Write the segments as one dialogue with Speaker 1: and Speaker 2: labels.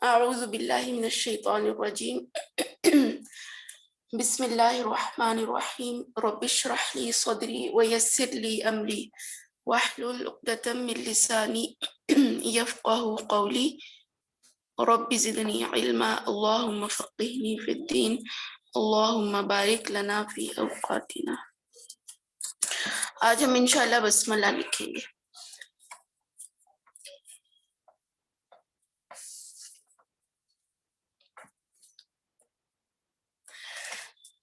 Speaker 1: अऊज़ु बिल्लाहि मिनश शैतानिर रजीम। बिस्मिल्लाहिर रहमानिर रहीम। रब्बिश्रह ली सदरी व यस्सिर ली अमरी वहलुल उक़दतम मिन लिसानी यफ़क़हू क़ौली। रब्बि ज़िदनी इल्मा। अल्लाहुम्मा फ़क़्हिनी फ़िद्दीन। अल्लाहुम्मा बारिक लना फ़ी औक़ातिना। आज हम इंशाअल्लाह बस्मला लिखेंगे।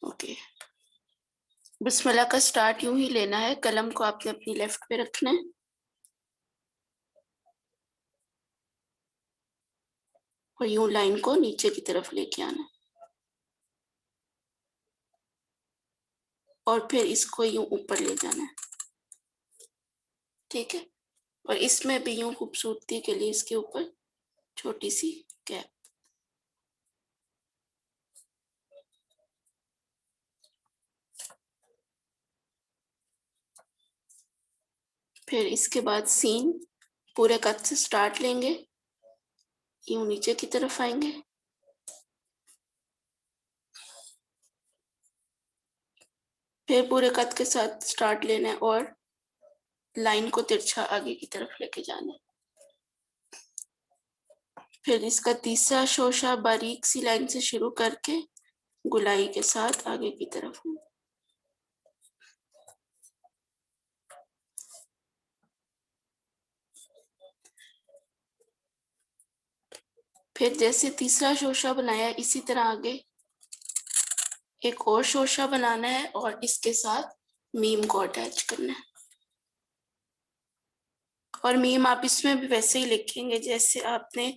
Speaker 1: ओके, बिस्मिल्लाह का स्टार्ट यूं ही लेना है। कलम को आपने अपनी लेफ्ट पे रखना है और यूं लाइन को नीचे की तरफ लेके आना है और फिर इसको यूं ऊपर ले जाना है। ठीक है, और इसमें भी यूं खूबसूरती के लिए इसके ऊपर छोटी सी कैप। फिर इसके बाद सीन पूरे कट से स्टार्ट लेंगे, यूं नीचे की तरफ आएंगे, फिर पूरे कट के साथ स्टार्ट लेना है और लाइन को तिरछा आगे की तरफ लेके जाना है। फिर इसका तीसरा शोशा बारीक सी लाइन से शुरू करके गुलाई के साथ आगे की तरफ। फिर जैसे तीसरा शोशा बनाया इसी तरह आगे एक और शोशा बनाना है और इसके साथ मीम को अटैच करना है। और मीम आप इसमें भी वैसे ही लिखेंगे जैसे आपने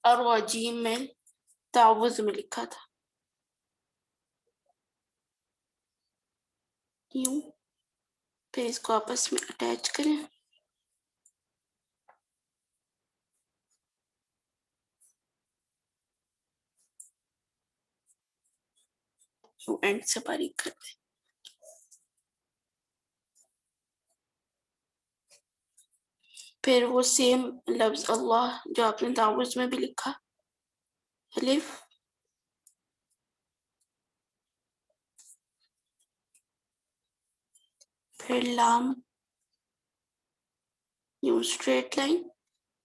Speaker 1: अर्वाजीम में तावुज़ में लिखा था, यूं। फिर इसको आपस में अटैच करें। एंड से बारीक कर दें। फिर वो सेम लफ्ज अल्लाह जो आपने तावुज़ में भी लिखा, अलिफ, फिर लाम, यूं स्ट्रेट लाइन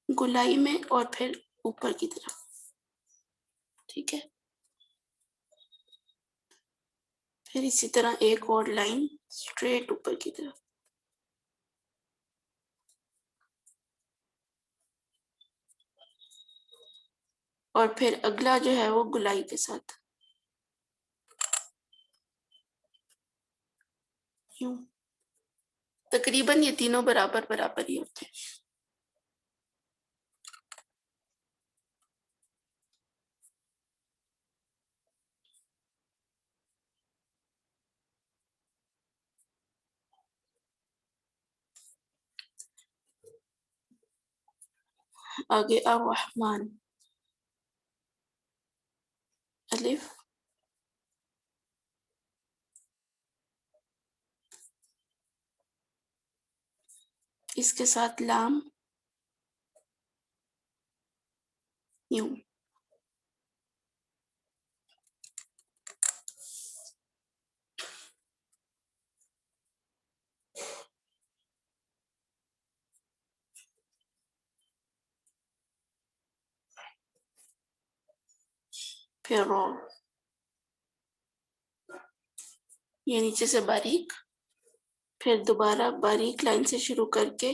Speaker 1: गुलाई में और फिर ऊपर की तरफ। ठीक है, फिर इसी तरह एक और लाइन स्ट्रेट ऊपर की तरफ। और फिर अगला जो है वो गुलाई के साथ यूं। तकरीबन ये तीनों बराबर बराबर ही होते हैं। आगे अर्रहमान, अलिफ, इसके साथ लाम, यूं। फिर रो, ये नीचे से बारीक, फिर दोबारा बारीक लाइन से शुरू करके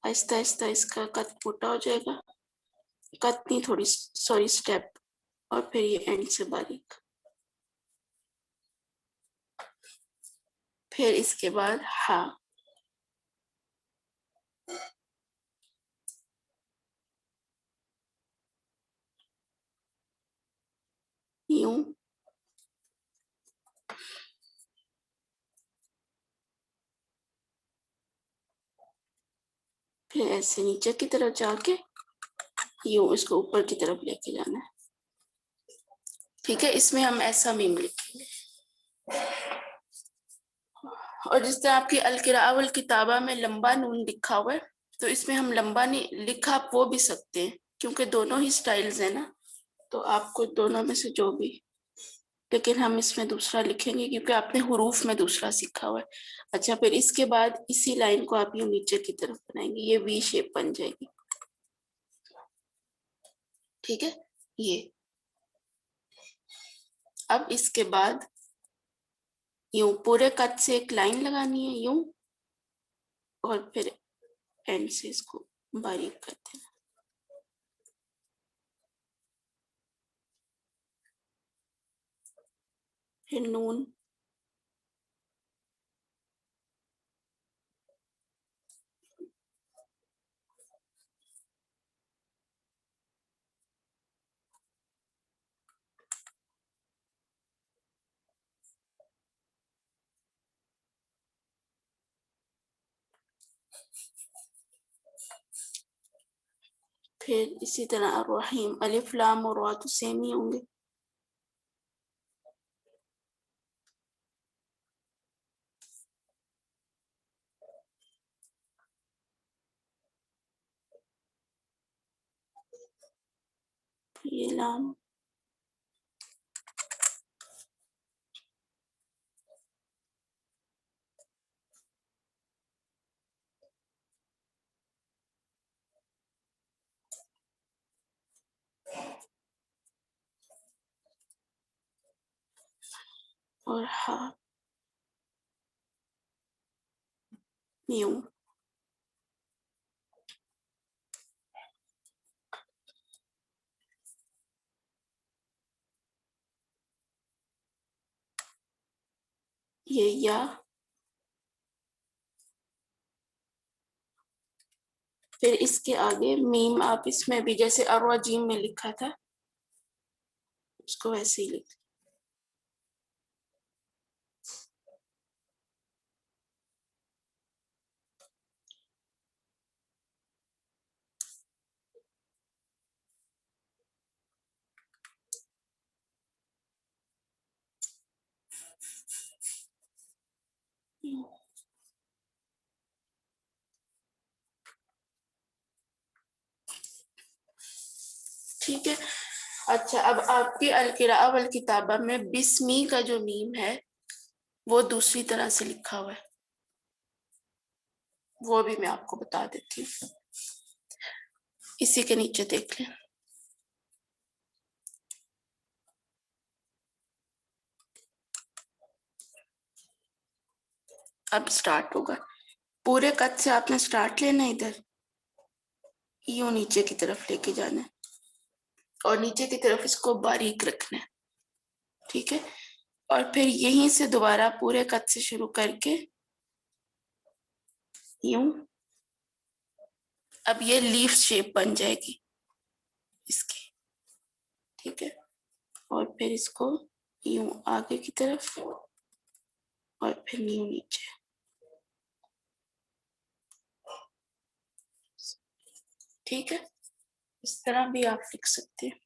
Speaker 1: आहिस्ता आहिस्ता इसका कट मोटा हो जाएगा, कट नहीं थोड़ी सॉरी स्टेप, और फिर ये एंड से बारीक। फिर इसके बाद हा, यूं। फिर ऐसे नीचे की तरफ जाके यूं इसको ऊपर की तरफ लेके जाना है। ठीक है, इसमें हम ऐसा मीम लिखेंगे। और जिस तरह आपकी अल-किराअह किताबा में लंबा नून लिखा हुआ है, तो इसमें हम लंबा नहीं लिखा, आप वो भी सकते हैं क्योंकि दोनों ही स्टाइल्स है ना। तो आपको दोनों में से जो भी, लेकिन हम इसमें दूसरा लिखेंगे क्योंकि आपने हुरूफ में दूसरा सीखा हुआ है। अच्छा, फिर इसके बाद इसी लाइन को आप यूं नीचे की तरफ बनाएंगे, ये वी शेप बन जाएगी। ठीक है, ये अब इसके बाद यूं पूरे कट से एक लाइन लगानी है यूं, और फिर एंड से इसको बारीक कर देना। फिर नून, फिर इसी तरह अर्रहीम, अलिफ लाम और रा तो सेम ही होंगे। ये लाम, और हा यूं। ये या, फिर इसके आगे मीम, आप इसमें भी जैसे अर्वाजीम में लिखा था उसको वैसे ही लिख। ठीक है। अच्छा, अब आपकी अल-किराअ वल किताबा में बिस्मी का जो मीम है वो दूसरी तरह से लिखा हुआ है, वो भी मैं आपको बता देती हूँ। इसी के नीचे देख लें। अब स्टार्ट होगा, पूरे कद से आपने स्टार्ट लेना है, इधर यूं नीचे की तरफ लेके जाना है और नीचे की तरफ इसको बारीक रखना है। ठीक है, और फिर यहीं से दोबारा पूरे कद से शुरू करके यूं, अब ये लीफ शेप बन जाएगी इसकी। ठीक है, और फिर इसको यूं आगे की तरफ और फिर यूं नीचे। ठीक है, इस तरह भी आप लिख सकते हैं।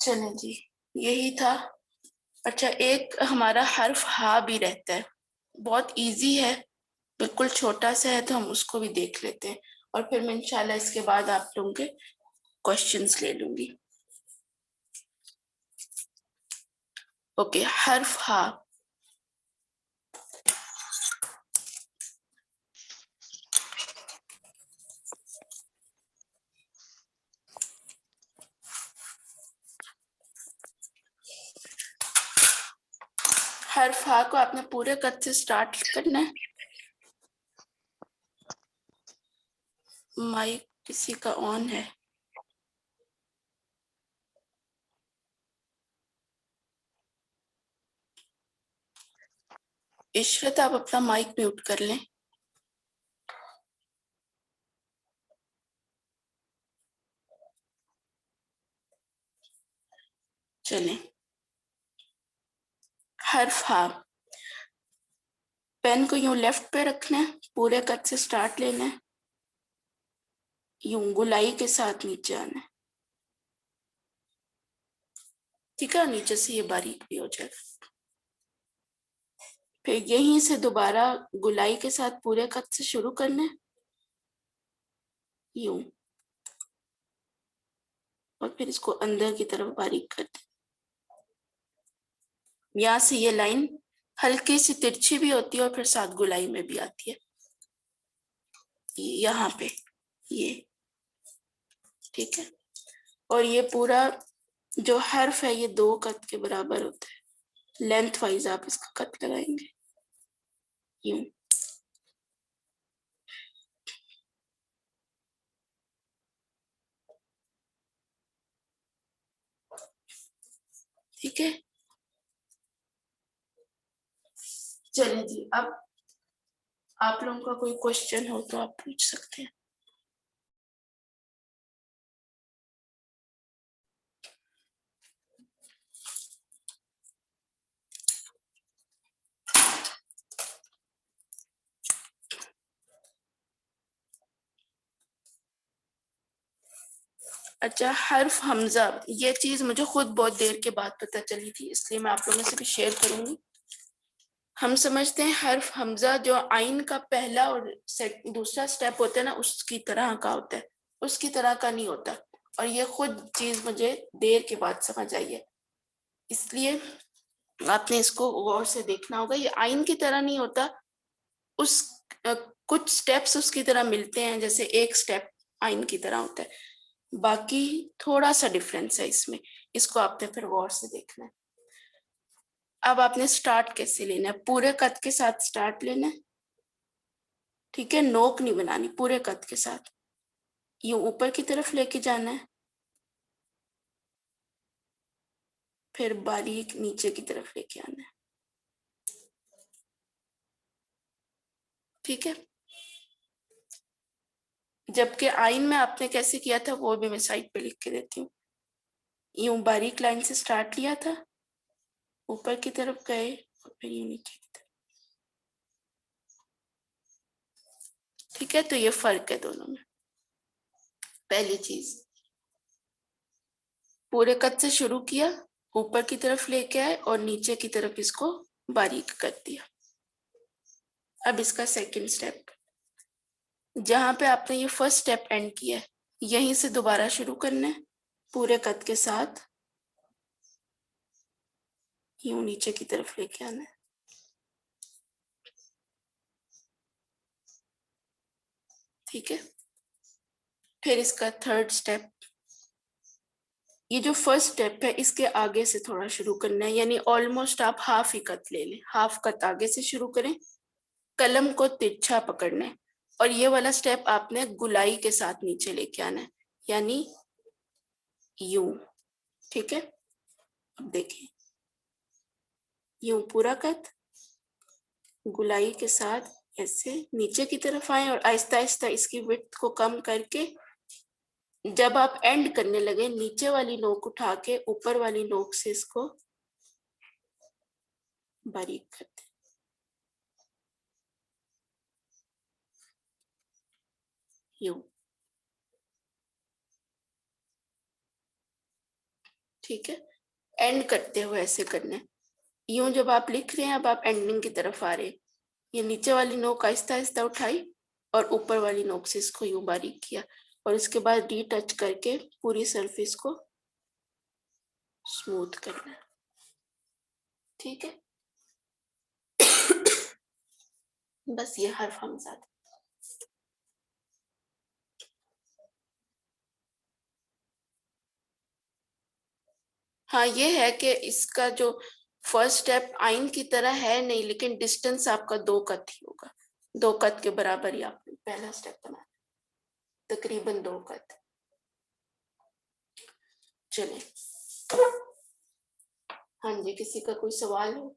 Speaker 1: चलें जी, यही था। अच्छा, एक हमारा हर्फ हा भी रहता है, बहुत इजी है, बिल्कुल छोटा सा है, तो हम उसको भी देख लेते हैं और फिर मैं इंशाल्लाह इसके बाद आप लोगों के क्वेश्चंस ले लूंगी। ओके, हर्फ हा। हर्फ हा को आपने पूरे कद से स्टार्ट करना है। माइक किसी का ऑन है? इशरत, आप अपना माइक म्यूट कर लें। चलें, हर्फ हा, पेन को यूं लेफ्ट पे रखना है, पूरे कद से स्टार्ट लेना है, यूं गोलाई के साथ नीचे आना है। ठीक है, नीचे से ये बारीक भी हो जाएगा। फिर यहीं से दोबारा गुलाई के साथ पूरे कट से शुरू करना है, यूं, और फिर इसको अंदर की तरफ बारीक कर दें। यहाँ से ये लाइन हल्की सी तिरछी भी होती है और फिर साथ गुलाई में भी आती है, यहाँ पे ये, ठीक है। और ये पूरा जो हर्फ है ये 2 कत के बराबर होता है, लेंथ वाइज आप इसका कट लगाएंगे, यूं। ठीक है, चलिए जी, अब आप लोगों का कोई क्वेश्चन हो तो आप पूछ सकते हैं। अच्छा, हर्फ हमजा, ये चीज मुझे खुद बहुत देर के बाद पता चली थी, इसलिए मैं आप लोगों से भी शेयर करूंगी। हम समझते हैं हर्फ हमजा जो आइन का पहला और दूसरा स्टेप होता है ना, उसकी तरह का होता है, उसकी तरह का नहीं होता। और ये खुद चीज मुझे देर के बाद समझ आई है, इसलिए आपने इसको गौर से देखना होगा। ये आइन की तरह नहीं होता, उस कुछ स्टेप्स उसकी तरह मिलते हैं, जैसे एक स्टेप आइन की तरह होता है, बाकी थोड़ा सा डिफरेंस है इसमें, इसको आपने फिर गौर से देखना है। अब आपने स्टार्ट कैसे लेना है, पूरे कद के साथ स्टार्ट लेना है, ठीक है, नोक नहीं बनानी, पूरे कद के साथ यूं ऊपर की तरफ लेके जाना है, फिर बारीक नीचे की तरफ लेके आना है, ठीक है। जबकि आइन में आपने कैसे किया था वो भी मैं साइड पे लिख के देती हूँ। यूं बारीक लाइन से स्टार्ट लिया था, ऊपर की तरफ गए और फिर यूं नीचे की तरफ, ठीक है। तो ये फर्क है दोनों में। पहली चीज, पूरे कद से शुरू किया, ऊपर की तरफ लेके आए और नीचे की तरफ इसको बारीक कर दिया। अब इसका सेकंड स्टेप, जहां पे आपने ये फर्स्ट स्टेप एंड किया है, यहीं से दोबारा शुरू करना है, पूरे कद के साथ यूं नीचे की तरफ लेके आना है, ठीक है। फिर इसका थर्ड स्टेप, ये जो फर्स्ट स्टेप है इसके आगे से थोड़ा शुरू करना है, यानी ऑलमोस्ट आप हाफ ही कत ले लें, हाफ कत आगे से शुरू करें, कलम को तिरछा पकड़ना है, और ये वाला स्टेप आपने गुलाई के साथ नीचे लेके आना है, यानी यूं, ठीक है। अब देखिए, यूं पूरा कत, गुलाई के साथ ऐसे नीचे की तरफ आए और आहिस्ता आहिस्ता इसकी विड्थ को कम करके, जब आप एंड करने लगे नीचे वाली नोक उठा के ऊपर वाली नोक से इसको बारीक कर दें, यूं, ठीक है। एंड करते हुए ऐसे करना है, यूं जब आप लिख रहे हैं अब आप एंडिंग की तरफ आ रहे हैं, ये नीचे वाली नोक आहिस्ता आहिस्ता उठाई और ऊपर वाली नोक से इसको यूं बारीक किया, और इसके बाद डी टच करके पूरी सरफेस को स्मूथ करना है, ठीक है। बस ये हर्फ हमजा था। हाँ, ये है कि इसका जो फर्स्ट स्टेप आइन की तरह है नहीं, लेकिन डिस्टेंस आपका 2 कत ही होगा, 2 कत के बराबर ही आपने पहला स्टेप बनाना, तकरीबन 2 कत। चले, हाँ जी, किसी का कोई सवाल हो?